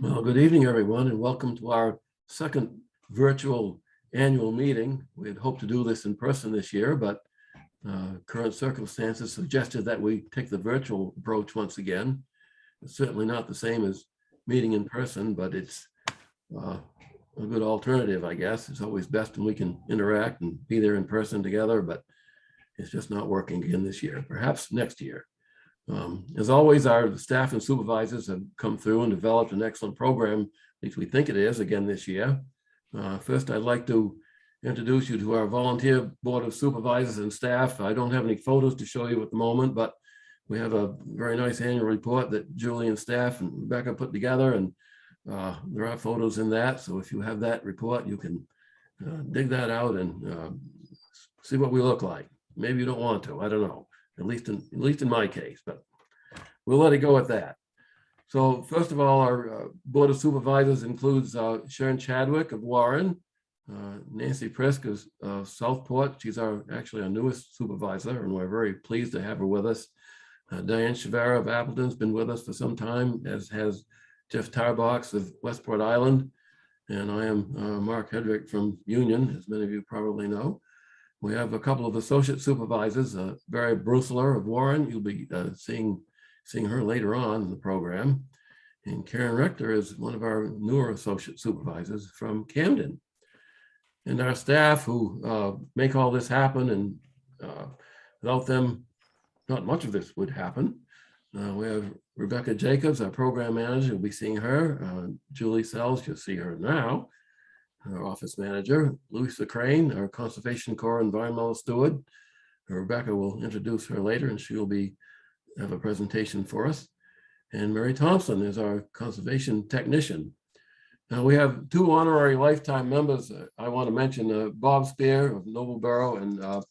Well, good evening, everyone, and welcome to our second virtual annual meeting. We had hoped to do this in person this year, but current circumstances suggested that we take the virtual approach once again. It's certainly not the same as meeting in person, but it's a good alternative, I guess. It's always best when we can interact and be there in person together, but it's just not working again this year, perhaps next year. As always, our staff and supervisors have come through and developed an excellent program, at least we think it is, again this year. First, I'd like to introduce you to our volunteer board of supervisors and staff. I don't have any photos to show you at the moment, but we have a very nice annual report that Julie and staff and Rebecca put together, and there are photos in that. So if you have that report, you can dig that out and see what we look like. Maybe you don't want to, I don't know. At least in my case, but we'll let it go at that. So first of all, our Board of Supervisors includes Sharon Chadwick of Warren, Nancy Prisk of Southport. She's actually our newest supervisor, and we're very pleased to have her with us. Diane Chavera of Appleton's been with us for some time, as has Jeff Tarbox of Westport Island, and I am Mark Hedrich from Union, as many of you probably know. We have a couple of associate supervisors, Barrie Brusila of Warren. You'll be seeing her later on in the program. And Karen Rector is one of our newer associate supervisors from Camden. And our staff who make all this happen, and without them, not much of this would happen. We have Rebecca Jacobs, our program manager. You'll be seeing her. Julie Sells, you'll see her now. Our office manager, Louisa Crane, our Conservation Corps environmental steward. Rebecca will introduce her later, and she will have a presentation for us. And Mary Thompson is our conservation technician. Now we have two honorary lifetime members. I want to mention Bob Spear of Nobleboro and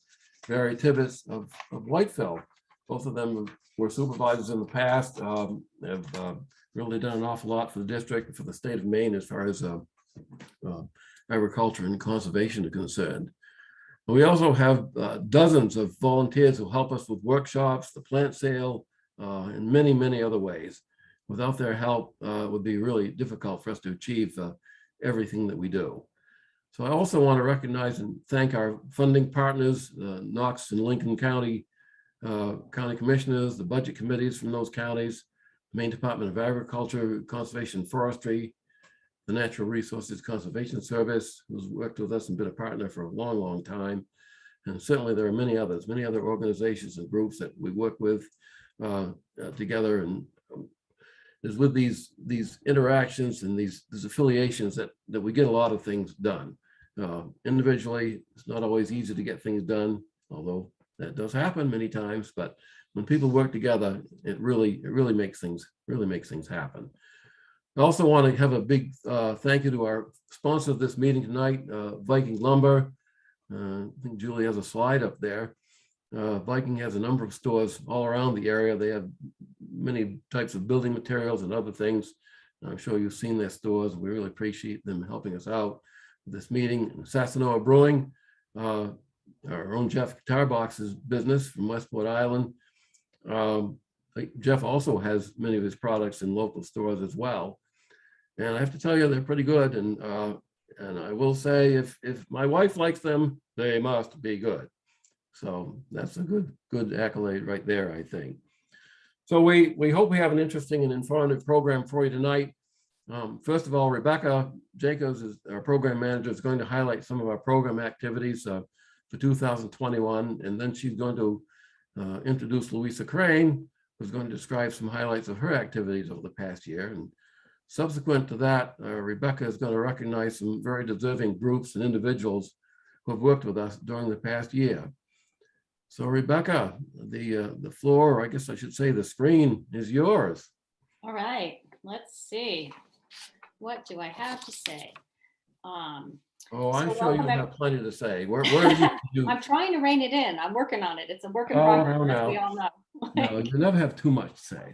Barry Tibbetts of Whitefield. Both of them were supervisors in the past, have really done an awful lot for the district and for the state of Maine as far as agriculture and conservation are concerned. We also have dozens of volunteers who help us with workshops, the plant sale, and many, many other ways. Without their help, it would be really difficult for us to achieve everything that we do. So I also want to recognize and thank our funding partners, Knox and Lincoln County commissioners, the budget committees from those counties, the Maine Department of Agriculture, Conservation and Forestry, the Natural Resources Conservation Service, who's worked with us and been a partner for a long, long time. And certainly there are many other organizations and groups that we work with together. And it's with these interactions and these affiliations that we get a lot of things done. Individually, it's not always easy to get things done, although that does happen many times. But when people work together, it really makes things happen. I also want to have a big thank you to our sponsor of this meeting tonight, Viking Lumber. I think Julie has a slide up there. Viking has a number of stores all around the area. They have many types of building materials and other things. I'm sure you've seen their stores. We really appreciate them helping us out with this meeting. Sassanoa Brewing, our own Jeff Tarbox's business from Westport Island. Jeff also has many of his products in local stores as well. And I have to tell you, they're pretty good. And I will say, if my wife likes them, they must be good. So that's a good accolade right there, I think. So we hope we have an interesting and informative program for you tonight. First of all, Rebecca Jacobs, our program manager, is going to highlight some of our program activities for 2021. And then she's going to introduce Louisa Crane, who's going to describe some highlights of her activities over the past year. And subsequent to that, Rebecca is going to recognize some very deserving groups and individuals who have worked with us during the past year. So Rebecca, the floor, or I guess I should say the screen, is yours. All right, let's see. What do I have to say? I'm sure you have plenty to say. Where are you? I'm trying to rein it in. I'm working on it. It's a work in progress, as we all know. No, you never have too much to say.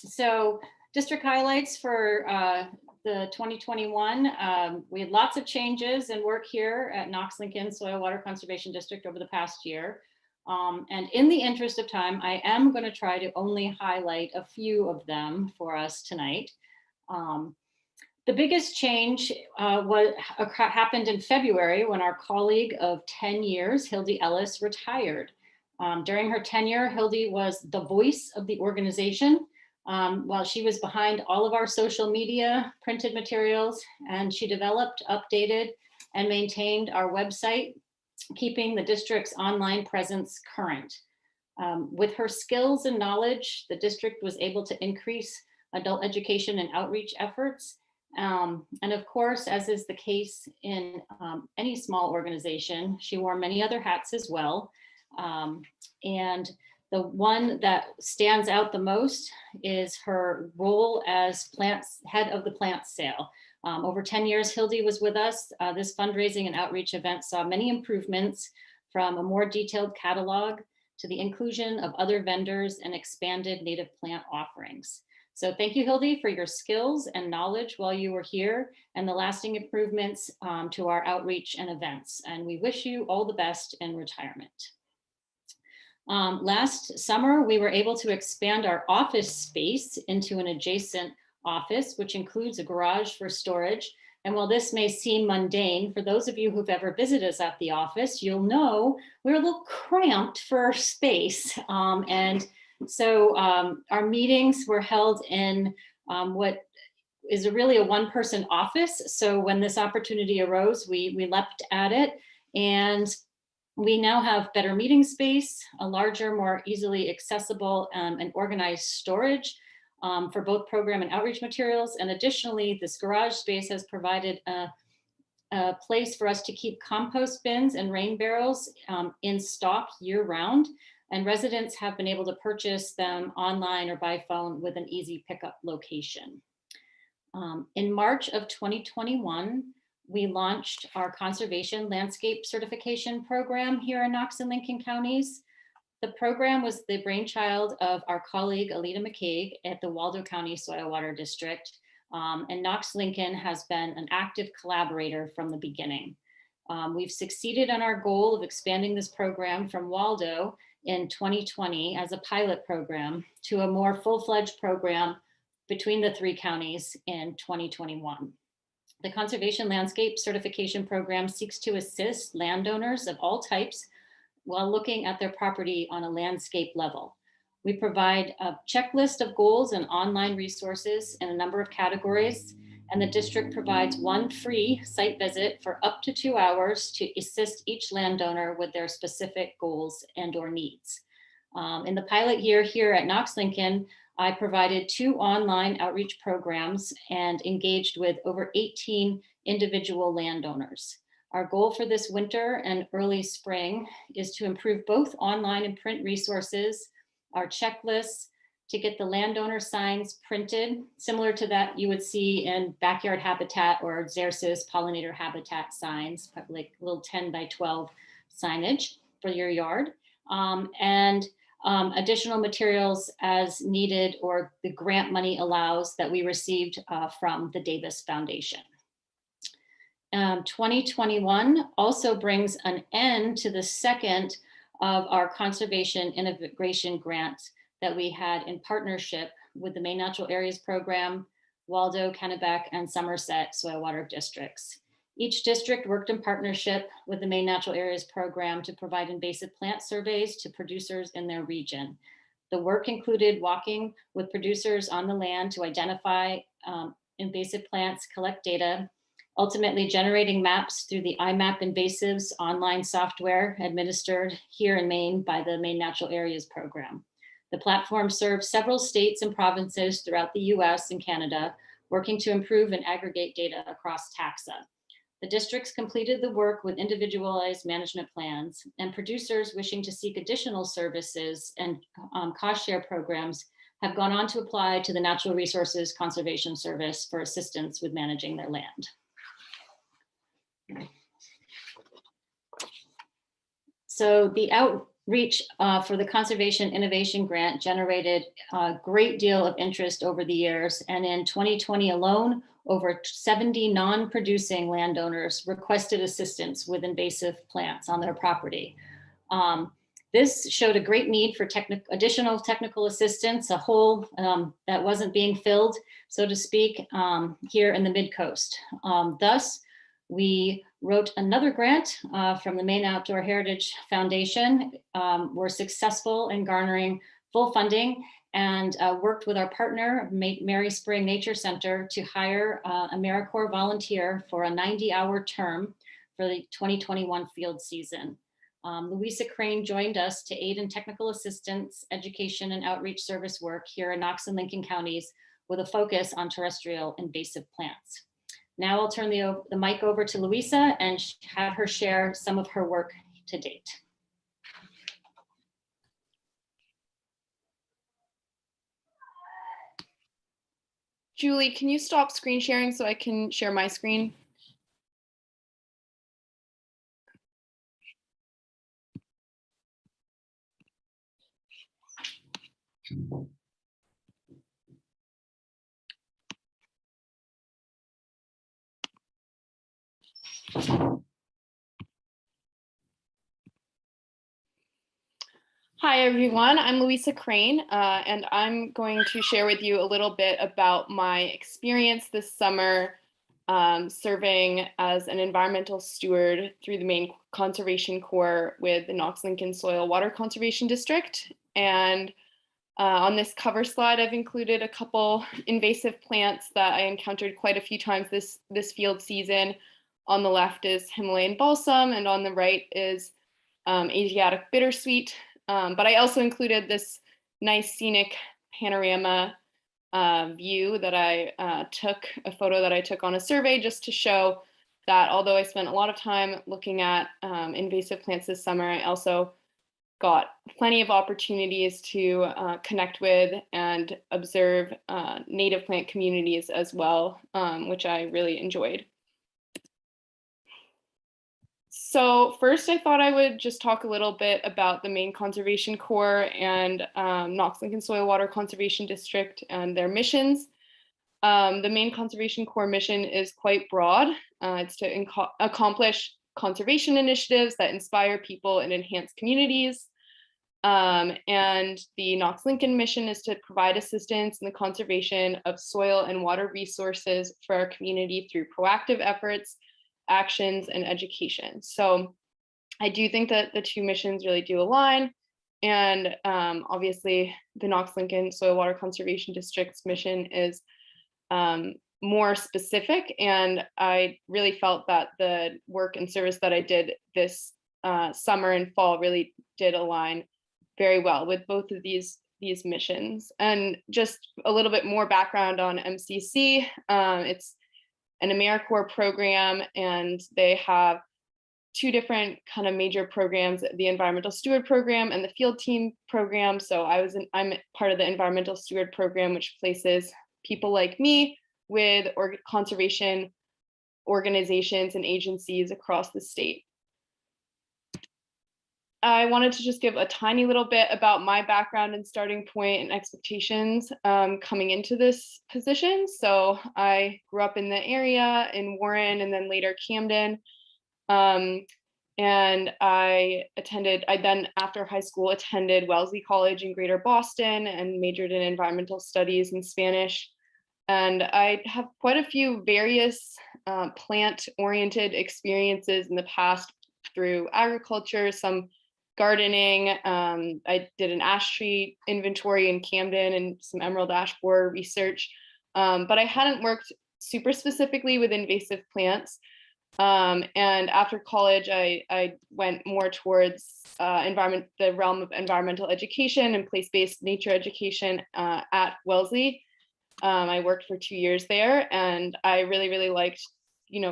So district highlights for the 2021. We had lots of changes and work here at Knox Lincoln Soil Water Conservation District over the past year. And in the interest of time, I am going to try to only highlight a few of them for us tonight. The biggest change happened in February when our colleague of 10 years, Hildy Ellis, retired. During her tenure, Hildy was the voice of the organization while she was behind all of our social media, printed materials, and she developed, updated, and maintained our website, keeping the district's online presence current. With her skills and knowledge, the district was able to increase adult education and outreach efforts. And of course, as is the case in any small organization, she wore many other hats as well. And the one that stands out the most is her role as head of the plant sale. Over 10 years, Hildy was with us. This fundraising and outreach event saw many improvements, from a more detailed catalog to the inclusion of other vendors and expanded native plant offerings. So thank you, Hildy, for your skills and knowledge while you were here and the lasting improvements to our outreach and events. And we wish you all the best in retirement. Last summer, we were able to expand our office space into an adjacent office, which includes a garage for storage. And while this may seem mundane, for those of you who've ever visited us at the office, you'll know we're a little cramped for space. So our meetings were held in what is really a one-person office. So when this opportunity arose, we leapt at it, and we now have better meeting space, a larger, more easily accessible and organized storage for both program and outreach materials. And additionally, this garage space has provided a place for us to keep compost bins and rain barrels in stock year-round. And residents have been able to purchase them online or by phone with an easy pickup location. In March of 2021, we launched our Conservation Landscape Certification Program here in Knox and Lincoln counties. The program was the brainchild of our colleague Alita McCaig at the Waldo County Soil Water District. And Knox Lincoln has been an active collaborator from the beginning. We've succeeded in our goal of expanding this program from Waldo in 2020 as a pilot program to a more full-fledged program between the three counties in 2021. The Conservation Landscape Certification Program seeks to assist landowners of all types while looking at their property on a landscape level. We provide a checklist of goals and online resources in a number of categories, and the district provides one free site visit for up to 2 hours to assist each landowner with their specific goals and/or needs. In the pilot year here at Knox Lincoln, I provided 2 online outreach programs and engaged with over 18 individual landowners. Our goal for this winter and early spring is to improve both online and print resources, our checklists, to get the landowner signs printed, similar to that you would see in backyard habitat or Xerces pollinator habitat signs, like little 10 by 12 signage for your yard, and additional materials as needed or the grant money allows that we received from the Davis Foundation. 2021 also brings an end to the second of our conservation integration grants that we had in partnership with the Maine Natural Areas Program, Waldo, Kennebec, and Somerset Soil Water Districts. Each district worked in partnership with the Maine Natural Areas Program to provide invasive plant surveys to producers in their region. The work included walking with producers on the land to identify invasive plants, collect data, ultimately generating maps through the IMAP Invasives online software administered here in Maine by the Maine Natural Areas Program. The platform serves several states and provinces throughout the US and Canada, working to improve and aggregate data across taxa. The districts completed the work with individualized management plans, and producers wishing to seek additional services and cost share programs have gone on to apply to the Natural Resources Conservation Service for assistance with managing their land. So the outreach for the Conservation Innovation Grant generated a great deal of interest over the years. And in 2020 alone, over 70 non-producing landowners requested assistance with invasive plants on their property. This showed a great need for additional technical assistance, a hole that wasn't being filled, so to speak, here in the Mid-Coast. Thus, we wrote another grant from the Maine Outdoor Heritage Foundation. We're successful in garnering full funding and worked with our partner, Merryspring Nature Center, to hire a Americorps volunteer for a 90-hour term for the 2021 field season. Louisa Crane joined us to aid in technical assistance, education, and outreach service work here in Knox and Lincoln counties with a focus on terrestrial invasive plants. Now I'll turn the mic over to Louisa and have her share some of her work to date. Julie, can you stop screen sharing so I can share my screen? Hi, everyone. I'm Louisa Crane, and I'm going to share with you a little bit about my experience this summer serving as an environmental steward through the Maine Conservation Corps with the Knox Lincoln Soil Water Conservation District. And on this cover slide, I've included a couple invasive plants that I encountered quite a few times this field season. On the left is Himalayan balsam, and on the right is Asiatic bittersweet. But I also included this nice scenic panorama view that I took, a photo that I took on a survey, just to show that although I spent a lot of time looking at invasive plants this summer, I also got plenty of opportunities to connect with and observe native plant communities as well, which I really enjoyed. So first, I thought I would just talk a little bit about the Maine Conservation Corps and Knox Lincoln Soil Water Conservation District and their missions. The Maine Conservation Corps mission is quite broad. It's to accomplish conservation initiatives that inspire people and enhance communities. And the Knox Lincoln mission is to provide assistance in the conservation of soil and water resources for our community through proactive efforts, actions, and education. So I do think that the two missions really do align. And obviously the Knox Lincoln Soil Water Conservation District's mission is more specific. And I really felt that the work and service that I did this summer and fall really did align very well with both of these missions. And just a little bit more background on MCC. It's an Americorps program, and they have two different kind of major programs, the Environmental Steward Program and the Field Team Program. So I'm part of the Environmental Steward Program, which places people like me with conservation organizations and agencies across the state. I wanted to just give a tiny little bit about my background and starting point and expectations coming into this position. So I grew up in the area in Warren and then later Camden. And I then after high school attended Wellesley College in Greater Boston and majored in environmental studies and Spanish. And I have quite a few various plant-oriented experiences in the past through agriculture, some gardening. I did an ash tree inventory in Camden and some emerald ash borer research, but I hadn't worked super specifically with invasive plants. And after college, I went more towards the realm of environmental education and place-based nature education at Wellesley. I worked for 2 years there, and I really, really liked,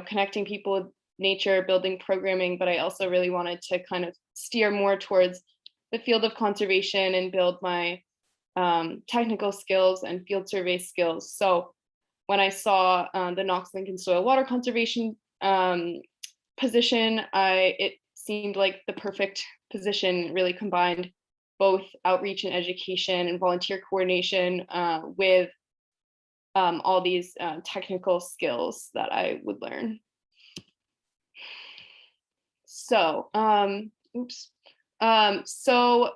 connecting people with nature, building programming, but I also really wanted to kind of steer more towards the field of conservation and build my technical skills and field survey skills. So when I saw the Knox Lincoln Soil Water Conservation position, it seemed like the perfect position. It really combined both outreach and education and volunteer coordination with all these technical skills that I would learn. So, So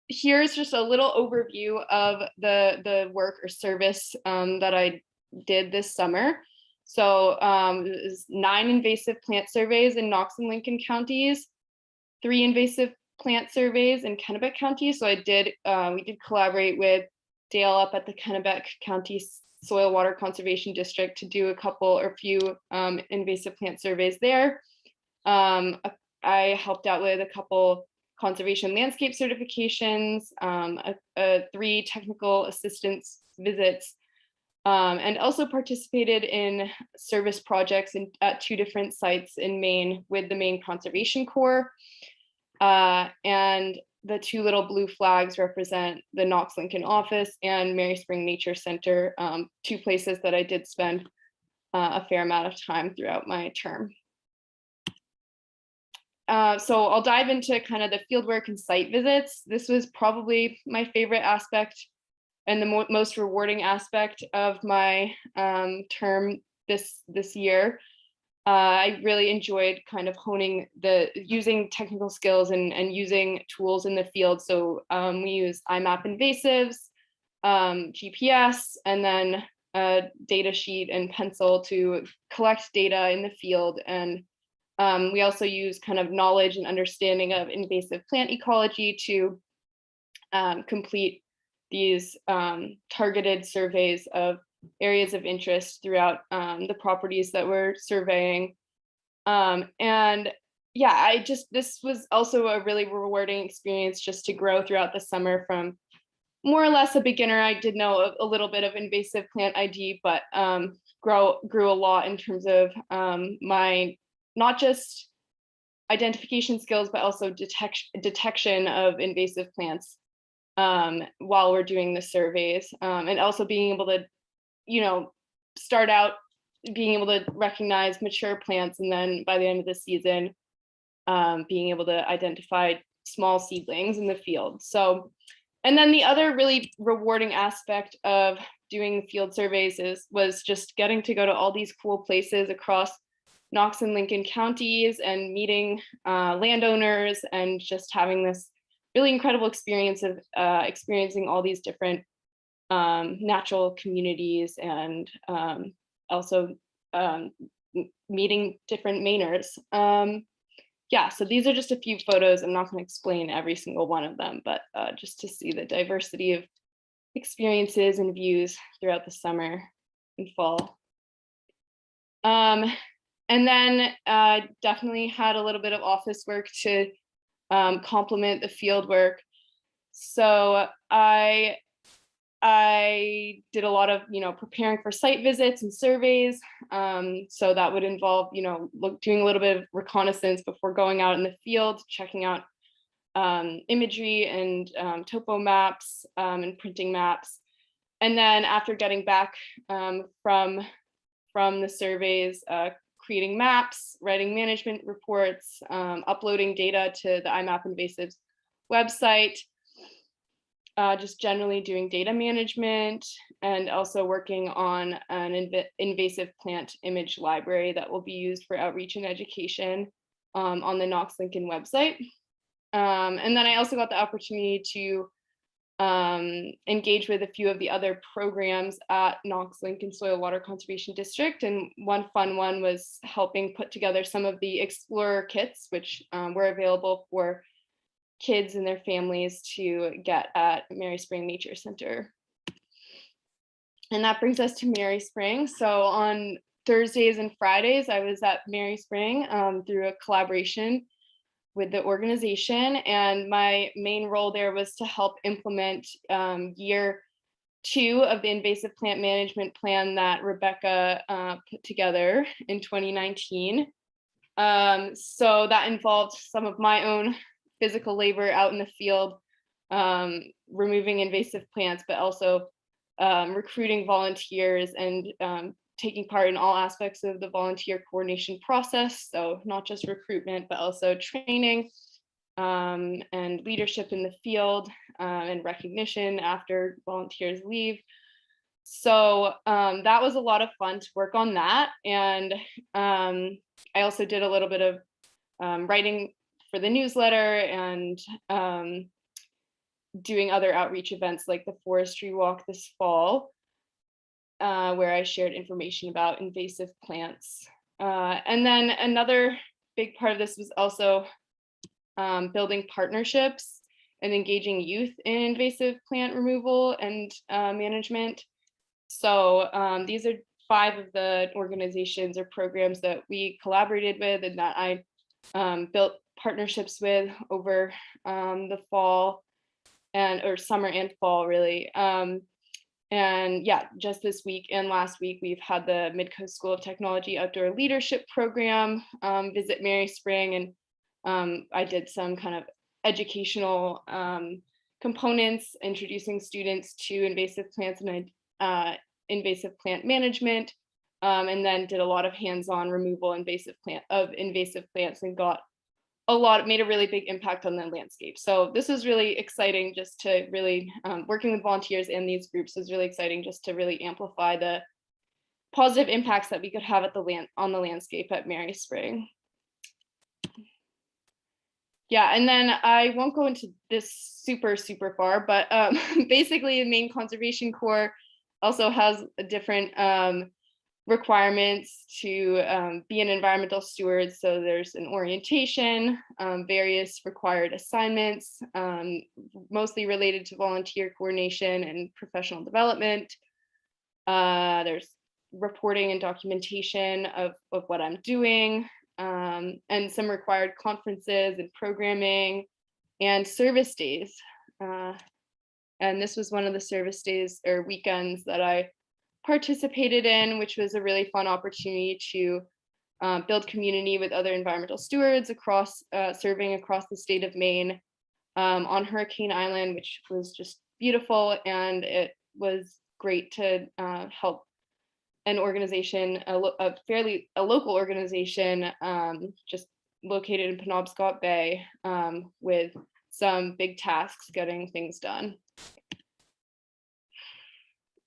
here's just a little overview of the work or service that I did this summer. So it was 9 invasive plant surveys in Knox and Lincoln counties, 3 invasive plant surveys in Kennebec County. So we did collaborate with Dale up at the Kennebec County Soil Water Conservation District to do a few invasive plant surveys there. I helped out with a couple conservation landscape certifications, 3 technical assistance visits, and also participated in service projects at 2 different sites in Maine with the Maine Conservation Corps. And the 2 little blue flags represent the Knox Lincoln office and Merryspring Nature Center, 2 places that I did spend a fair amount of time throughout my term. So I'll dive into kind of the fieldwork and site visits. This was probably my favorite aspect and the most rewarding aspect of my term this year. I really enjoyed kind of honing using technical skills and using tools in the field. So we use IMAP invasives, GPS, and then a data sheet and pencil to collect data in the field. And we also use kind of knowledge and understanding of invasive plant ecology to complete these targeted surveys of areas of interest throughout the properties that we're surveying. And yeah, this was also a really rewarding experience just to grow throughout the summer from more or less a beginner. I did know a little bit of invasive plant ID, but grew a lot in terms of my not just identification skills, but also detection of invasive plants while we're doing the surveys, and also being able to, start out being able to recognize mature plants, and then by the end of the season, being able to identify small seedlings in the field. So, and then the other really rewarding aspect of doing field surveys was just getting to go to all these cool places across Knox and Lincoln counties and meeting landowners and just having this really incredible experience of experiencing all these different natural communities and also meeting different Mainers. Yeah, so these are just a few photos. I'm not going to explain every single one of them, but just to see the diversity of experiences and views throughout the summer and fall. And then definitely had a little bit of office work to complement the field work. So I did a lot of, preparing for site visits and surveys. So that would involve, doing a little bit of reconnaissance before going out in the field, checking out imagery and topo maps and printing maps. And then after getting back from the surveys, creating maps, writing management reports, uploading data to the IMAP Invasives website, just generally doing data management, and also working on an invasive plant image library that will be used for outreach and education on the Knox Lincoln website. And then I also got the opportunity to engage with a few of the other programs at Knox Lincoln Soil Water Conservation District. And one fun one was helping put together some of the Explorer kits, which were available for kids and their families to get at Merryspring Nature Center. And that brings us to Merryspring. So on Thursdays and Fridays, I was at Merryspring through a collaboration with the organization, and my main role there was to help implement year 2 of the invasive plant management plan that Rebecca put together in 2019. So that involved some of my own physical labor out in the field, removing invasive plants, but also recruiting volunteers and taking part in all aspects of the volunteer coordination process. So not just recruitment, but also training and leadership in the field and recognition after volunteers leave. So that was a lot of fun to work on that. And I also did a little bit of writing for the newsletter and doing other outreach events like the forestry walk this fall, where I shared information about invasive plants. And then another big part of this was also building partnerships and engaging youth in invasive plant removal and management. So these are 5 of the organizations or programs that we collaborated with and that I built partnerships with over the fall or summer and fall really. And yeah, just this week and last week, we've had the Mid-Coast School of Technology Outdoor Leadership Program visit Merryspring, and I did some kind of educational components, introducing students to invasive plants and invasive plant management, and then did a lot of hands-on removal of invasive plants and made a really big impact on the landscape. So this was really exciting just to really, working with volunteers and these groups was really exciting just to really amplify the positive impacts that we could have on the landscape at Merryspring. Yeah, and then I won't go into this super far, but basically the Maine Conservation Corps also has a different requirements to be an environmental steward. So there's an orientation, various required assignments, mostly related to volunteer coordination and professional development. There's reporting and documentation of what I'm doing, and some required conferences and programming and service days. And this was one of the service days or weekends that I participated in, which was a really fun opportunity to build community with other environmental stewards serving across the state of Maine on Hurricane Island, which was just beautiful. And it was great to help an organization, a local organization, just located in Penobscot Bay, with some big tasks getting things done.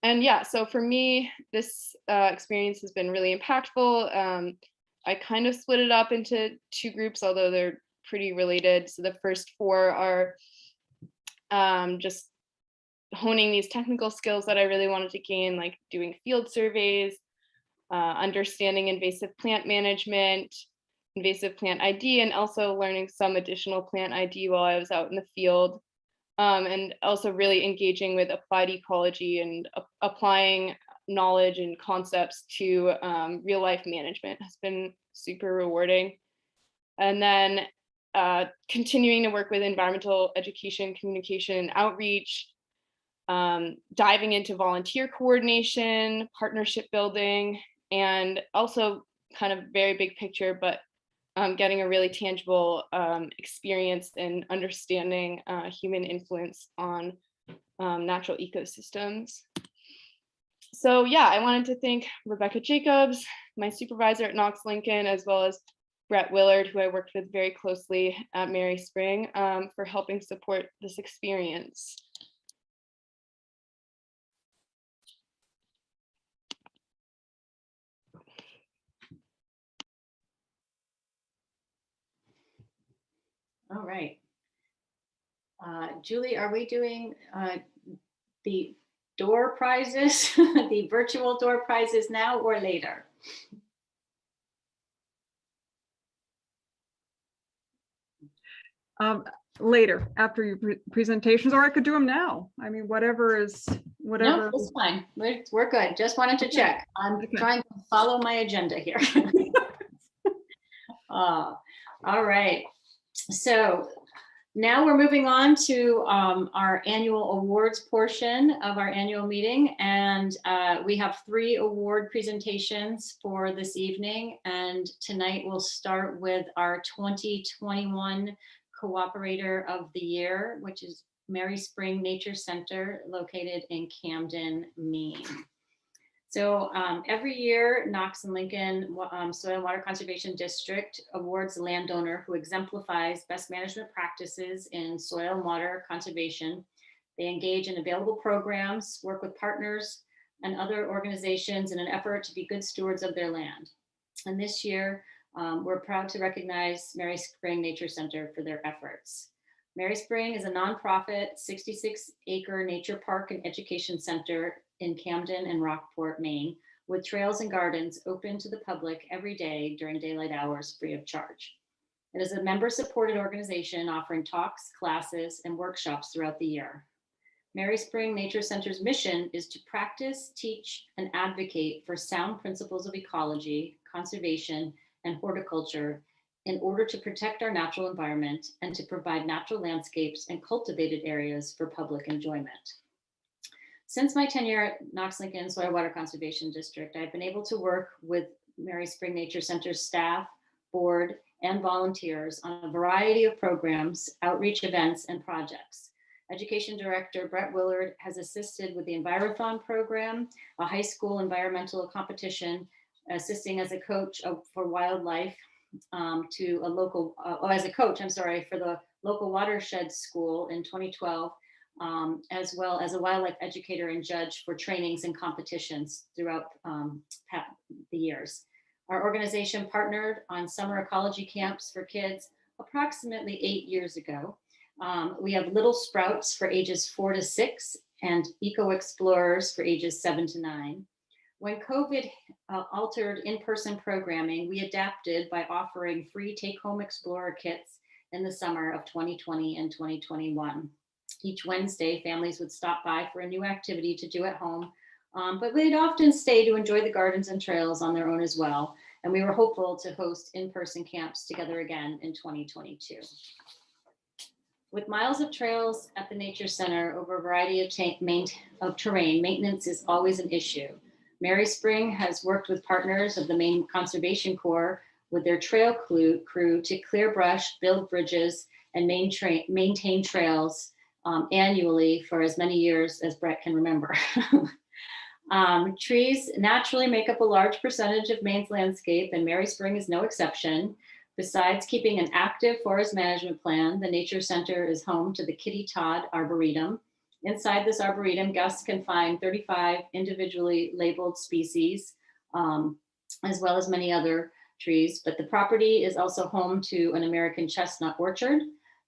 And yeah, so for me, this experience has been really impactful. I kind of split it up into 2 groups, although they're pretty related. So the first 4 are just honing these technical skills that I really wanted to gain, like doing field surveys, understanding invasive plant management, invasive plant ID, and also learning some additional plant ID while I was out in the field. And also really engaging with applied ecology and applying knowledge and concepts to real life management has been super rewarding. And then continuing to work with environmental education, communication, and outreach, diving into volunteer coordination, partnership building, and also kind of very big picture, but getting a really tangible experience in understanding human influence on natural ecosystems. So yeah, I wanted to thank Rebecca Jacobs, my supervisor at Knox Lincoln, as well as Brett Willard, who I worked with very closely at Merryspring, for helping support this experience. All right. Julie, are we doing the door prizes, the virtual door prizes now or later? Later, after your presentations, or I could do them now. I mean, whatever. No, it's fine. We're good. Just wanted to check. I'm trying to follow my agenda here. All right. So now we're moving on to our annual awards portion of our annual meeting. And we have 3 award presentations for this evening. And tonight we'll start with our 2021 Cooperator of the Year, which is Merryspring Nature Center located in Camden, Maine. So every year, Knox Lincoln Soil and Water Conservation District awards a landowner who exemplifies best management practices in soil and water conservation. They engage in available programs, work with partners and other organizations in an effort to be good stewards of their land. And this year, We're proud to recognize Merryspring Nature Center for their efforts. Merryspring is a nonprofit 66-acre nature park and education center in Camden and Rockport, Maine, with trails and gardens open to the public every day during daylight hours free of charge. It is a member-supported organization offering talks, classes, and workshops throughout the year. Merryspring Nature Center's mission is to practice, teach, and advocate for sound principles of ecology, conservation, and horticulture in order to protect our natural environment and to provide natural landscapes and cultivated areas for public enjoyment. Since my tenure at Knox Lincoln Soil Water Conservation District, I've been able to work with Merryspring Nature Center's staff, board, and volunteers on a variety of programs, outreach events, and projects. Education Director Brett Willard has assisted with the Envirothon program, a high school environmental competition, assisting as a coach for wildlife to a local, as a coach, I'm sorry, for the local watershed school in 2012, as well as a wildlife educator and judge for trainings and competitions throughout the years. Our organization partnered on summer ecology camps for kids approximately 8 years ago. We have Little Sprouts for ages 4 to 6 and Eco Explorers for ages 7 to 9. When COVID altered in-person programming, we adapted by offering free take-home Explorer kits in the summer of 2020 and 2021. Each Wednesday, families would stop by for a new activity to do at home, but they'd often stay to enjoy the gardens and trails on their own as well. And we were hopeful to host in-person camps together again in 2022. With miles of trails at the Nature Center over a variety of terrain, maintenance is always an issue. Merryspring has worked with partners of the Maine Conservation Corps with their trail crew to clear brush, build bridges, and maintain trails annually for as many years as Brett can remember. Trees naturally make up a large percentage of Maine's landscape, and Merryspring is no exception. Besides keeping an active forest management plan, the Nature Center is home to the Kitty Todd Arboretum. Inside this arboretum, guests can find 35 individually labeled species, as well as many other trees. But the property is also home to an American chestnut orchard.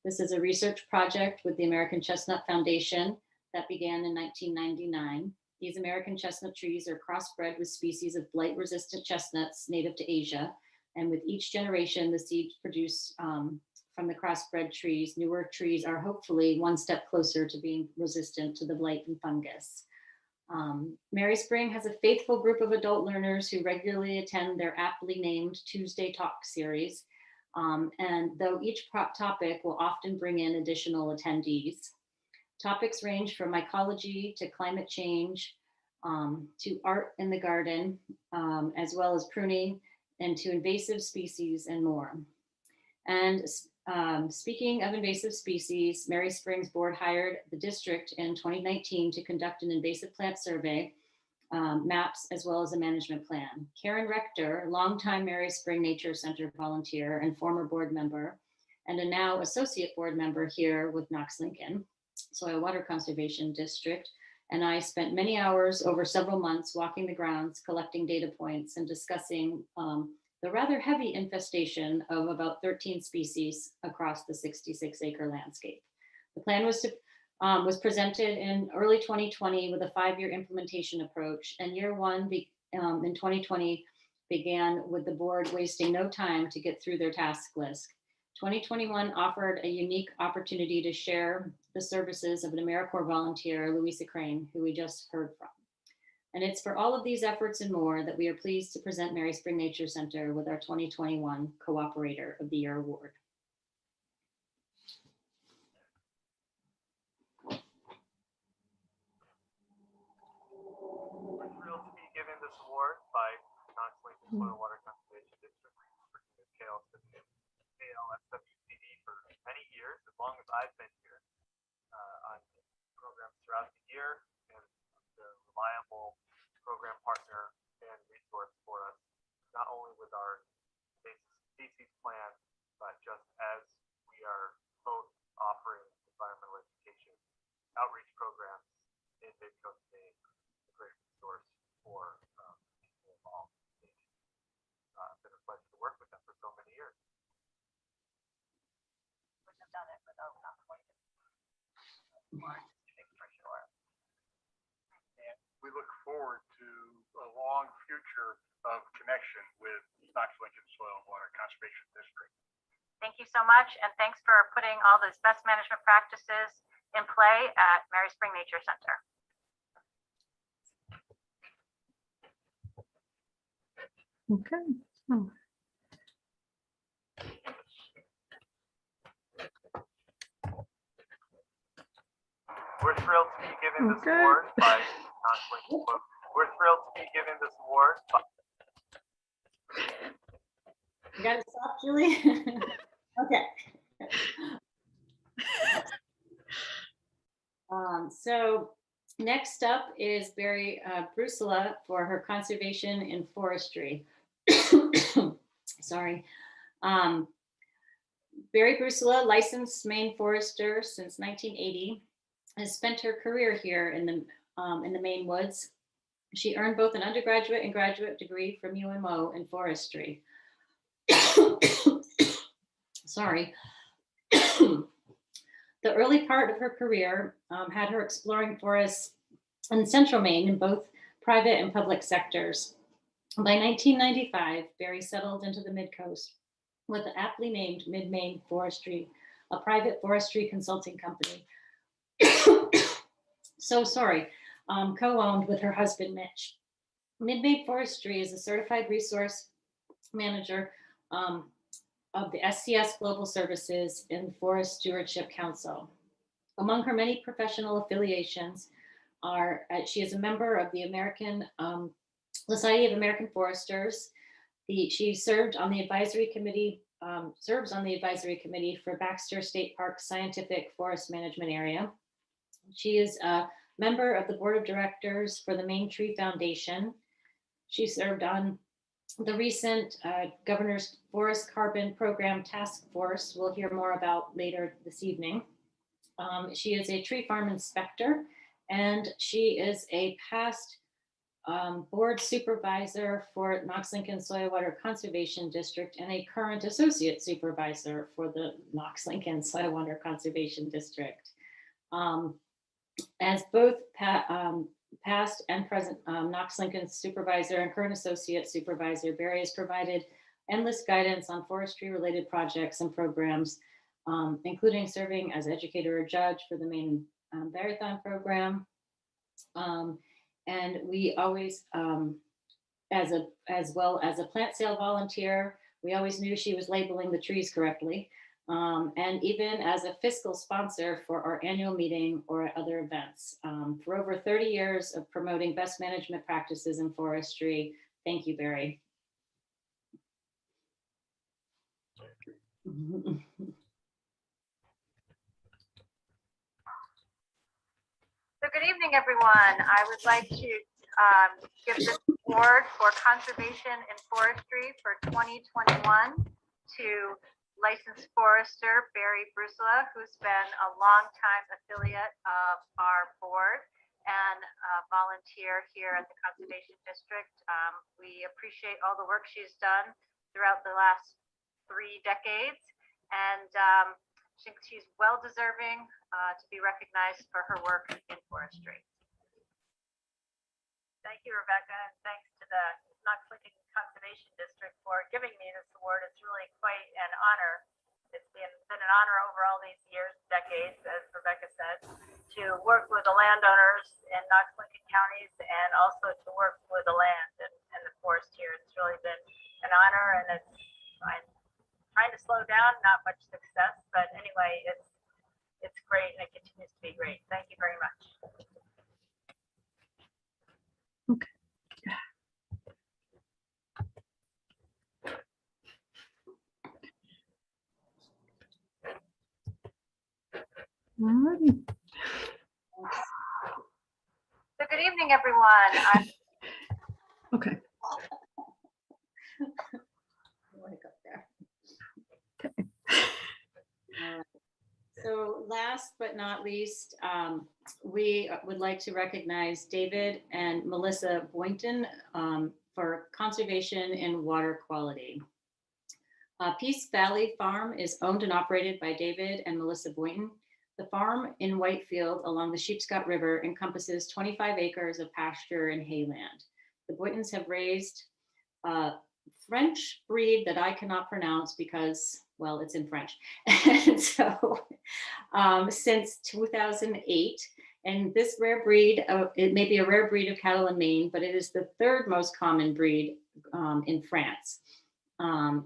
This is a research project with the American Chestnut Foundation that began in 1999. These American chestnut trees are crossbred with species of blight-resistant chestnuts native to Asia. And with each generation, the seeds produced from the crossbred trees, newer trees are hopefully one step closer to being resistant to the blight and fungus. Merryspring has a faithful group of adult learners who regularly attend their aptly named Tuesday Talk series. And though each topic will often bring in additional attendees, topics range from mycology to climate change, to art in the garden, as well as pruning, and to invasive species and more. And speaking of invasive species, Merryspring's board hired the district in 2019 to conduct an invasive plant survey, maps, as well as a management plan. Karen Rector, longtime Merryspring Nature Center volunteer and former board member, and a now associate board member here with Knox Lincoln Soil Water Conservation District, and I spent many hours over several months walking the grounds, collecting data points, and discussing the rather heavy infestation of about 13 species across the 66-acre landscape. The plan was presented in early 2020 with a 5-year implementation approach, and year one in 2020 began with the board wasting no time to get through their task list. 2021 offered a unique opportunity to share the services of an AmeriCorps volunteer, Louisa Crane, who we just heard from. And it's for all of these efforts and more that we are pleased to present Merryspring Nature Center with our 2021 Cooperator of the Year Award. We're thrilled to be given this award by Knox Lincoln Soil Water Conservation District, working with KLSWCD for many years, as long as I've been here, on programs throughout the year, and the reliable program partner and resource for us, not only with our species plan, but just as we are both offering environmental education outreach programs in Mid-Coast Maine, a great resource for people involved. It's been a pleasure to work with them for so for sure. And we look forward to a long future of connection with Knox Lincoln Soil and Water Conservation District. Thank you so much, and thanks for putting all those best management practices in play at Merryspring Nature Center. Okay. Oh, We're thrilled to be given this Okay. award by Knox Lincoln. We're thrilled to be given this award by You gotta stop, Julie. Okay. So next up is Barrie Brusila for her conservation in forestry. Sorry. Barrie Brusila, licensed Maine forester since 1980, has spent her career here in the Maine woods. She earned both an undergraduate and graduate degree from UMO in forestry. Sorry. The early part of her career had her exploring forests in central Maine in both private and public sectors. By 1995, Barrie settled into the Mid-Coast with the aptly named Mid-Maine Forestry, a private forestry consulting company. Co-owned with her husband, Mitch. Mid-Maine Forestry is a certified resource manager of the SCS Global Services and Forest Stewardship Council. Among her many professional affiliations she is a member of the American Society of American Foresters. She served on the advisory committee, serves on the advisory committee for Baxter State Park Scientific Forest Management Area. She is a member of the board of directors for the Maine Tree Foundation. She served on the recent Governor's Forest Carbon Program Task Force, we'll hear more about later this evening. She is a tree farm inspector, and she is a past board supervisor for Knox Lincoln Soil Water Conservation District and a current associate supervisor for the Knox Lincoln Soil Water Conservation District. As both past and present Knox Lincoln supervisor and current associate supervisor, Barrie has provided endless guidance on forestry related projects and programs, including serving as educator or judge for the Maine Envirothon program. And we always, as well as a plant sale volunteer, we always knew she was labeling the trees correctly. And even as a fiscal sponsor for our annual meeting or at other events. For over 30 years of promoting best management practices in forestry. Thank you, Barrie. So good evening, everyone. I would like to give this award for conservation in forestry for 2021 to licensed forester Barrie Brusila, who's been a longtime affiliate of our board and volunteer here at the Conservation District. We appreciate all the work she's done throughout the last 3 decades, and she's well deserving to be recognized for her work in forestry. Thank you, Rebecca, and thanks to the Knox Lincoln Conservation District for giving me this award. It's really quite an honor. It's been an honor over all these years, decades, as Rebecca said, to work with the landowners in Knox Lincoln counties and also to work with the land and the forest here. It's really been an honor, and I'm trying to slow down, not much success, but anyway, it's great and it continues to be great. Thank you very much. okay. Alrighty. So good evening, everyone. Okay. Okay. So last but not least, we would like to recognize David and Melissa Boynton for conservation in water quality. Peace Valley Farm is owned and operated by David and Melissa Boynton. The farm in Whitefield along the Sheepscot River encompasses 25 acres of pasture and hayland. The Boytons have raised a French breed that I cannot pronounce because, well, it's in French. And so since 2008, and this rare breed, it may be a rare breed of cattle in Maine, but it is the third most common breed in France.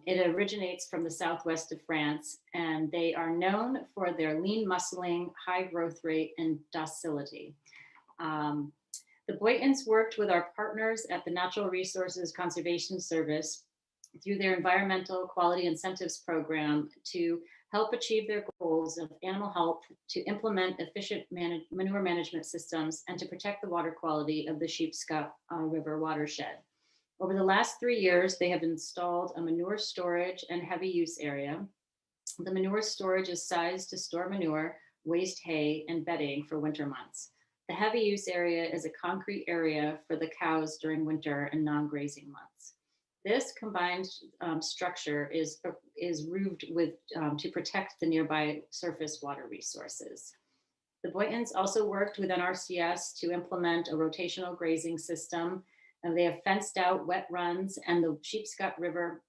It originates from the southwest of France, and they are known for their lean muscling, high growth rate, and docility. The Boytons worked with our partners at the Natural Resources Conservation Service through their Environmental Quality Incentives Program to help achieve their goals of animal health, to implement efficient manure management systems, and to protect the water quality of the Sheepscot River watershed. Over the last 3 years, they have installed a manure storage and heavy use area. The manure storage is sized to store manure, waste hay, and bedding for winter months. The heavy use area is a concrete area for the cows during winter and non-grazing months. This combined structure is roofed with to protect the nearby surface water resources. The Boytons also worked with NRCS to implement a rotational grazing system, and they have fenced out wet runs and the Sheepscot River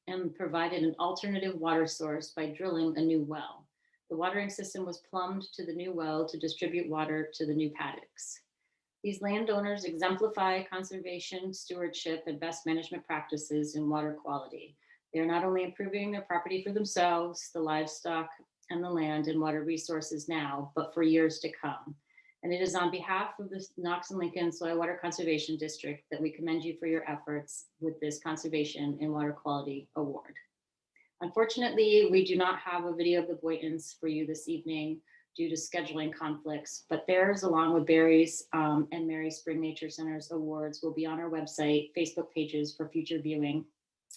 and provided an alternative water source by drilling a new well. The watering system was plumbed to the new well to distribute water to the new paddocks. These landowners exemplify conservation, stewardship, and best management practices in water quality. They are not only improving their property for themselves, the livestock, and the land and water resources now, but for years to come. And it is on behalf of the Knox Lincoln Soil Water Conservation District that we commend you for your efforts with this Conservation and Water Quality Award. Unfortunately, we do not have a video of the Boytons for you this evening due to scheduling conflicts, but theirs, along with Barrie's and Merryspring Nature Center's awards, will be on our website, Facebook pages for future viewing